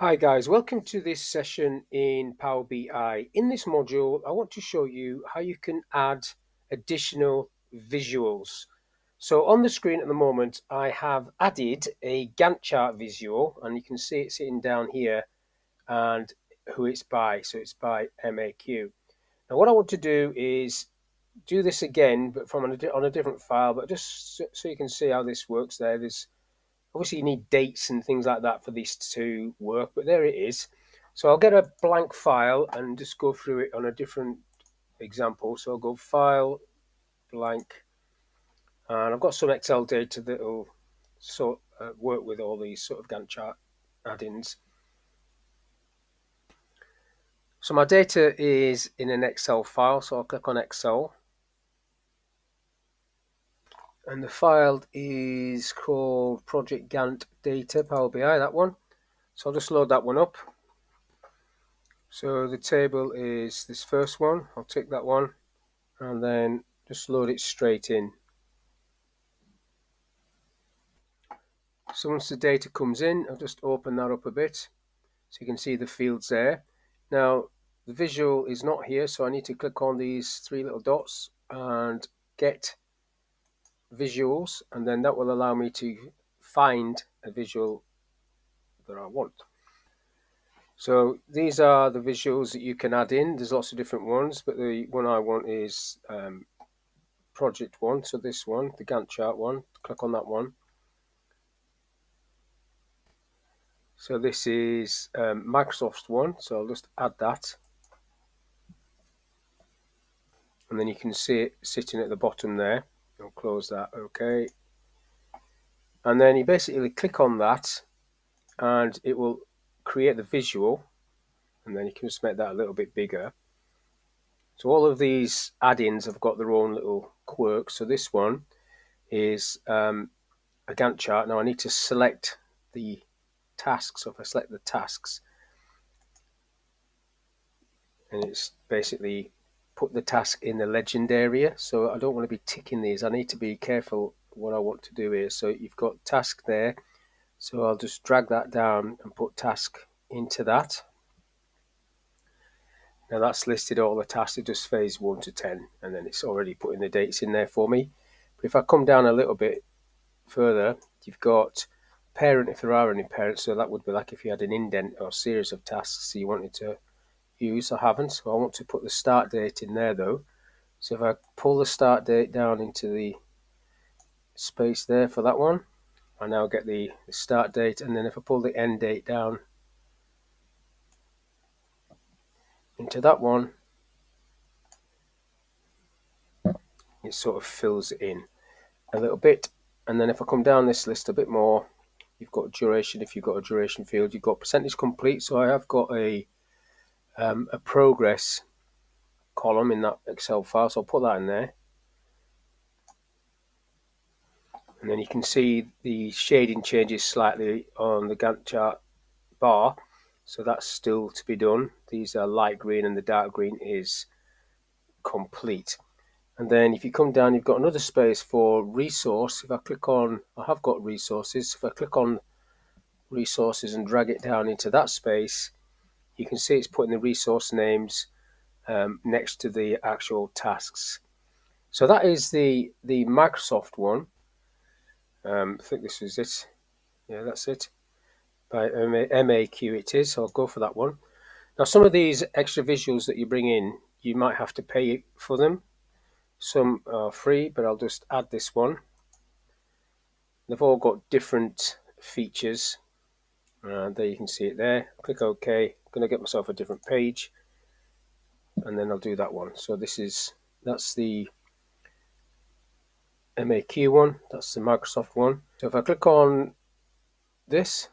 Hi guys, welcome to this session in Power BI. In this module, I want to show you how you can add additional visuals. So on the screen at the moment, I have added a Gantt chart visual, and you can see it sitting down here and who it's by. So it's by MAQ. Now what I want to do is do this again, but from on a different file, but just so you can see how this works there. Obviously, you need dates and things like that for this to work, but there it is. So I'll get a blank file and just go through it on a different example. So I'll go File, Blank, and I've got some Excel data that will work with all these sort of Gantt chart add-ins. So my data is in an Excel file, so I'll click on Excel. And the file is called Project Gantt Data, Power BI, that one. So I'll just load that one up. So the table is this first one. I'll tick that one and then just load it straight in. So once the data comes in, I'll just open that up a bit so you can see the fields there. Now the visual is not here, so I need to click on these three little dots and get visuals, and then that will allow me to find a visual that I want. So these are the visuals that you can add in. There's lots of different ones, but the one I want is project one. So this one, the Gantt chart one, click on that one. So this is Microsoft's one, so I'll just add that. And then you can see it sitting at the bottom there. I'll close that, okay. And then you basically click on that and it will create the visual, and then you can just make that a little bit bigger. So all of these add-ins have got their own little quirks. So this one is a Gantt chart. Now I need to select the tasks. So if I select the tasks, and it's basically put the task in the legend area. So I don't want to be ticking these. I need to be careful what I want to do here. So you've got task there. So I'll just drag that down and put task into that. Now that's listed all the tasks. It just phase 1 to 10, and then it's already putting the dates in there for me. But if I come down a little bit further, you've got parent if there are any parents. So that would be like if you had an indent or series of tasks you wanted to use. I haven't, so I want to put the start date in there though. So if I pull the start date down into the space there for that one, I now get the start date, and then if I pull the end date down into that one, it sort of fills it in a little bit. And then if I come down this list a bit more, you've got duration. If you've got a duration field, you've got percentage complete. So I have got a progress column in that Excel file, so I'll put that in there. And then you can see the shading changes slightly on the Gantt chart bar, so that's still to be done. These are light green and the dark green is complete. And then if you come down, you've got another space for resource. If I click on, I have got resources. If I click on resources and drag it down into that space, you can see it's putting the resource names next to the actual tasks. So that is the Microsoft one. I think this is it. Yeah, that's it. By MAQ it is, so I'll go for that one. Now some of these extra visuals that you bring in, you might have to pay for them. Some are free, but I'll just add this one. They've all got different features. There you can see it there. Click OK. I'm going to get myself a different page, and then I'll do that one. So that's the MAQ one. That's the Microsoft one. So if I click on this,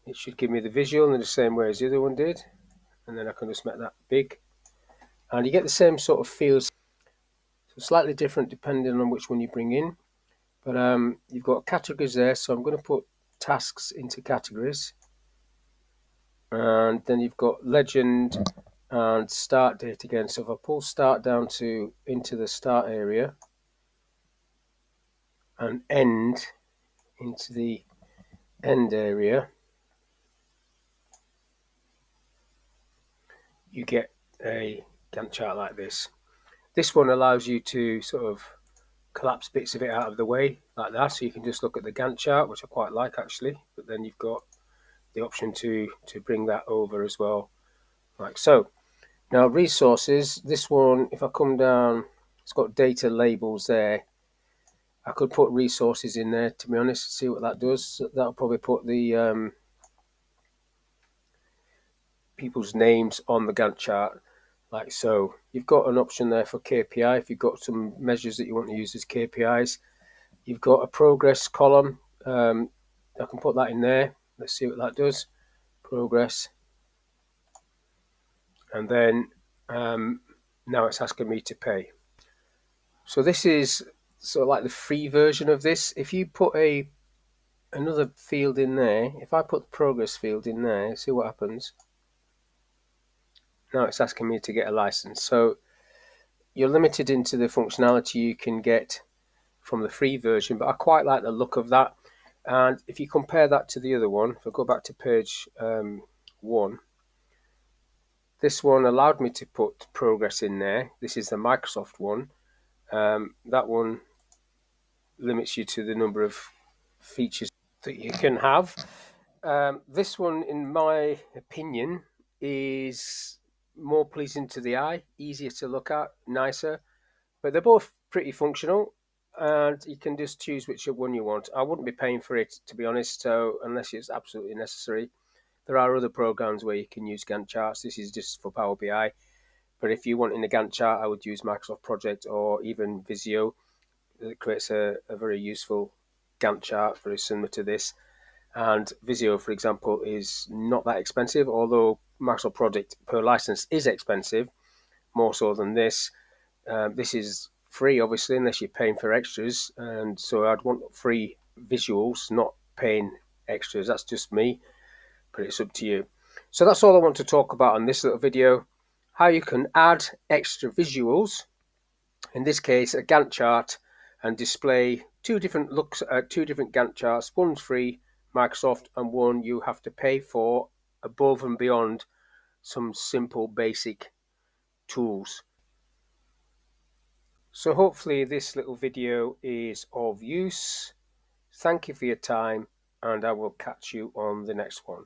it should give me the visual in the same way as the other one did, and then I can just make that big, and you get the same sort of feels. So slightly different depending on which one you bring in, but you've got categories there, so I'm going to put tasks into categories, and then you've got legend and start date again. So if I pull start down into the start area and end into the end area, you get a Gantt chart like this. This one allows you to sort of collapse bits of it out of the way like that, so you can just look at the Gantt chart, which I quite like actually, but then you've got the option to bring that over as well, like so. Now resources, this one, if I come down, it's got data labels there. I could put resources in there, to be honest, see what that does. That'll probably put the people's names on the Gantt chart, like so. You've got an option there for KPI if you've got some measures that you want to use as KPIs. You've got a progress column. I can put that in there. Let's see what that does. Progress. And then now it's asking me to pay. So this is sort of like the free version of this. If you put another field in there, if I put the progress field in there, see what happens. Now it's asking me to get a license. So you're limited into the functionality you can get from the free version, but I quite like the look of that. And if you compare that to the other one, if I go back to page 1, this one allowed me to put progress in there. This is the Microsoft one. That one limits you to the number of features that you can have. This one, in my opinion, is more pleasing to the eye, easier to look at, nicer, but they're both pretty functional, and you can just choose which one you want. I wouldn't be paying for it, to be honest, so unless it's absolutely necessary. There are other programs where you can use Gantt charts. This is just for Power BI. But if you want in a Gantt chart, I would use Microsoft Project or even Visio. It creates a very useful Gantt chart, very similar to this. And Visio, for example, is not that expensive, although Microsoft Project per license is expensive, more so than this. This is free, obviously, unless you're paying for extras. And so I'd want free visuals, not paying extras. That's just me, but it's up to you. So that's all I want to talk about on this little video. How you can add extra visuals, in this case a Gantt chart, and display two different Gantt charts. One's free, Microsoft, and one you have to pay for above and beyond some simple basic tools. So hopefully this little video is of use. Thank you for your time, and I will catch you on the next one.